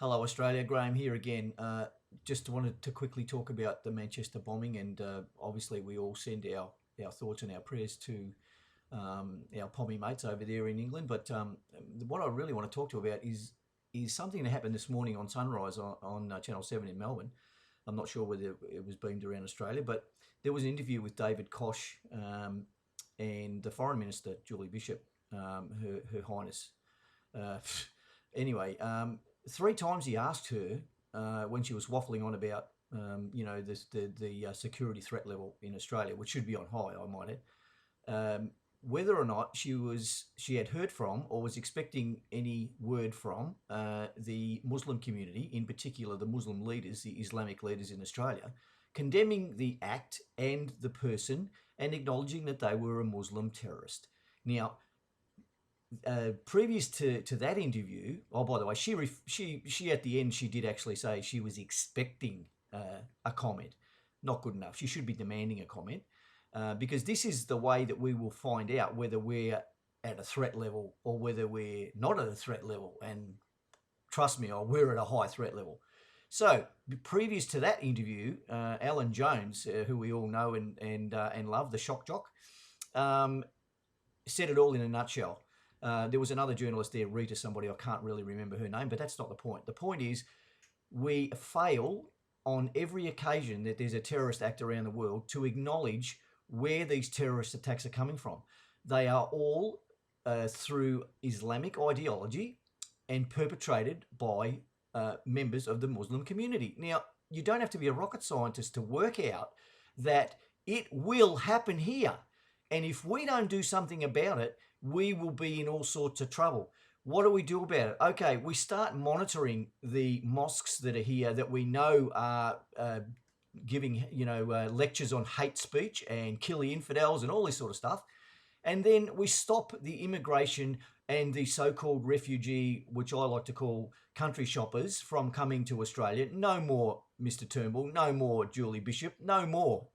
Hello, Australia. Graham here again. Just wanted to quickly talk about the Manchester bombing, and obviously we all send our thoughts and our prayers to our pommy mates over there in England. But what I really want to talk to you about is something that happened this morning on Sunrise on Channel 7 in Melbourne. I'm not sure whether it was beamed around Australia, but there was an interview with David Koch and the Foreign Minister, Julie Bishop, Her Highness. Uh, anyway, three times he asked her when she was waffling on about the security threat level in Australia, which should be on high, I might add, whether or not she had heard from or was expecting any word from the Muslim community, in particular the Muslim leaders, the Islamic leaders in Australia, condemning the act and the person and acknowledging that they were a Muslim terrorist. Now, previous to that interview, oh, by the way, she at the end she did actually say she was expecting a comment. Not good enough. She should be demanding a comment because this is the way that we will find out whether we're at a threat level or whether we're not at a threat level. And trust me, we're at a high threat level. So previous to that interview, Alan Jones, who we all know and love, the shock jock, said it all in a nutshell. There was another journalist there, Rita somebody, I can't really remember her name, but that's not the point. The point is we fail on every occasion that there's a terrorist act around the world to acknowledge where these terrorist attacks are coming from. They are all through Islamic ideology and perpetrated by members of the Muslim community. Now, you don't have to be a rocket scientist to work out that it will happen here. And if we don't do something about it, we will be in all sorts of trouble. What do we do about it? Okay, we start monitoring the mosques that are here that we know are giving, lectures on hate speech and kill the infidels and all this sort of stuff. And then we stop the immigration and the so-called refugee, which I like to call country shoppers, from coming to Australia. No more, Mr. Turnbull. No more, Julie Bishop. No more.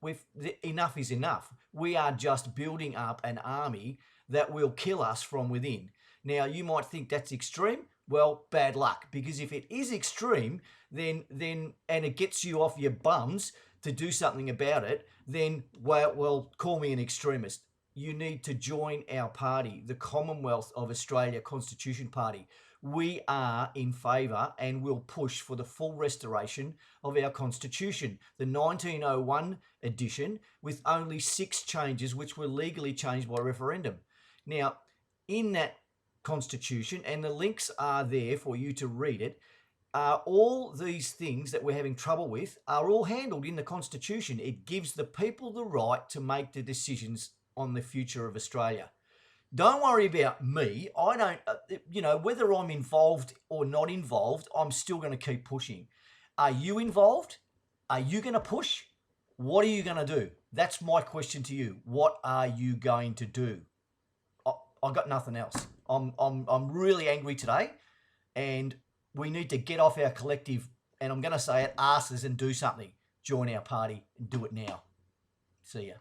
Enough is enough. We are just building up an army that will kill us from within. Now, you might think that's extreme. Well, bad luck, because if it is extreme, then and it gets you off your bums to do something about it, then, well, call me an extremist. You need to join our party, the Commonwealth of Australia Constitution Party. We are in favour and will push for the full restoration of our Constitution, the 1901 edition, with only 6 changes which were legally changed by referendum. Now, in that Constitution, and the links are there for you to read it, all these things that we're having trouble with are all handled in the Constitution. It gives the people the right to make the decisions on the future of Australia. Don't worry about me. I don't, whether I'm involved or not involved, I'm still going to keep pushing. Are you involved? Are you going to push? What are you going to do? That's my question to you. What are you going to do? I've got nothing else. I'm really angry today, and we need to get off our collective, and I'm going to say it, asses, and do something. Join our party and do it now. See ya.